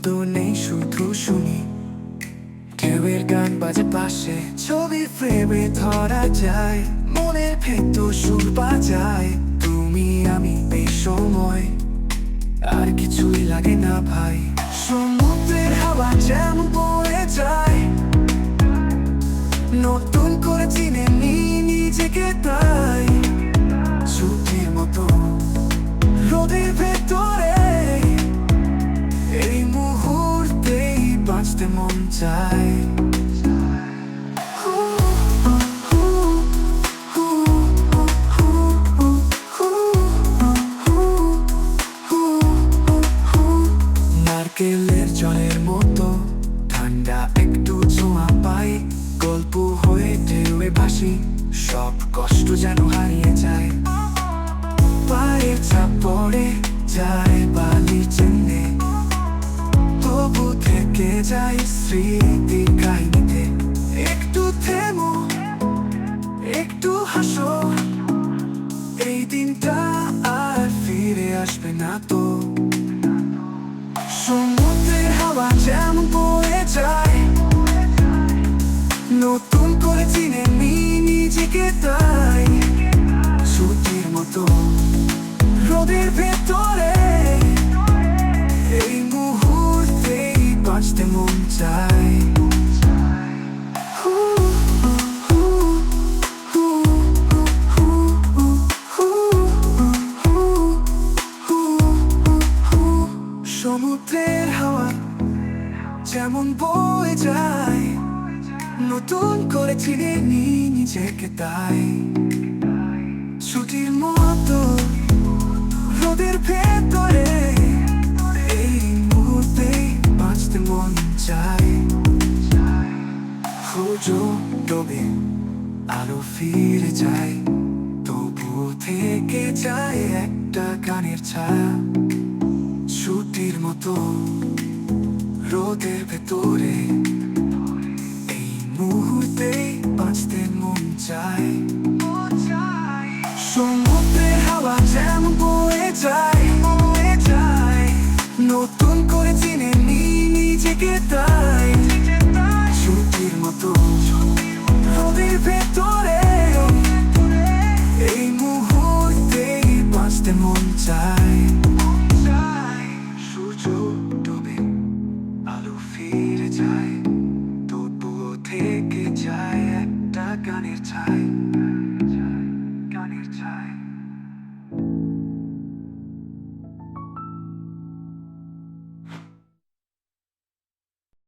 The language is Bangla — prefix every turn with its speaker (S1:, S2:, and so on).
S1: শব্দ নেই, শুধু শুনি ঢেউয়ের গান বাজে পাশে। ছবি ফ্রেমে ধরা যায়, মনের ভেতর সুর বাজায়। তুমি আমি এই সময়, আর কিছুই লাগে না ভাই। সমুদ্রের হাওয়া যেমন বয়ে যায়, নতুন করে চিনে নি নিজেকে তাই। ছুটির মতো রোদের ভেতরে এই মুহূর্তেই বাঁচতে মন চায়। নারকেলের জলের মতো ঠান্ডা একটু ছোঁয়া পাই, গল্প হয়ে ঢেউয়ে ভাসি, সব কষ্ট যেন হারিয়ে যায়। পায়ের ছাপ পড়ে যায় বালির চিহ্নে, তবু থেকে যায় স্মৃতির কাহিনীতে। একটু থেমো, একটু হাসো, এই দিনটা আর ফিরে আসবে না তো। সমুদ্রের হাওয়া যেমন বয়ে যায়, নতুন করে চিনে নি নিজেকে তাই। ছুটির মতো রোদের ভেতরে এই মুহূর্তেই বাঁচতে মন চায়। সমুদ্রের হাওয়া যেমন বয়ে যায়, নতুন করে চিনে নি নিজেকে তাই। ছুটির মতো রোদের ভেতরে এই মুহূর্তেই বাঁচতে মন চায়। সূর্য ডোবে, আলো ফিরে যায়, তবু থেকে যায় একটা গানের ছায়া। ছুটির মতো রোদের ভেতরে এই মুহূর্তেই বাঁচতে মন চায়। সমুদ্রের হাওয়া যেমন বয়ে যায়, নতুন করে চিনে নি নিজেকে তাই। ছুটির মতো রোদের ভেতরে এই মুহূর্তেই বাঁচতে মন চায়। সূর্য ডোবে, আলো ফিরে যায়, তবুও থেকে যায় একটা গানের ছায়।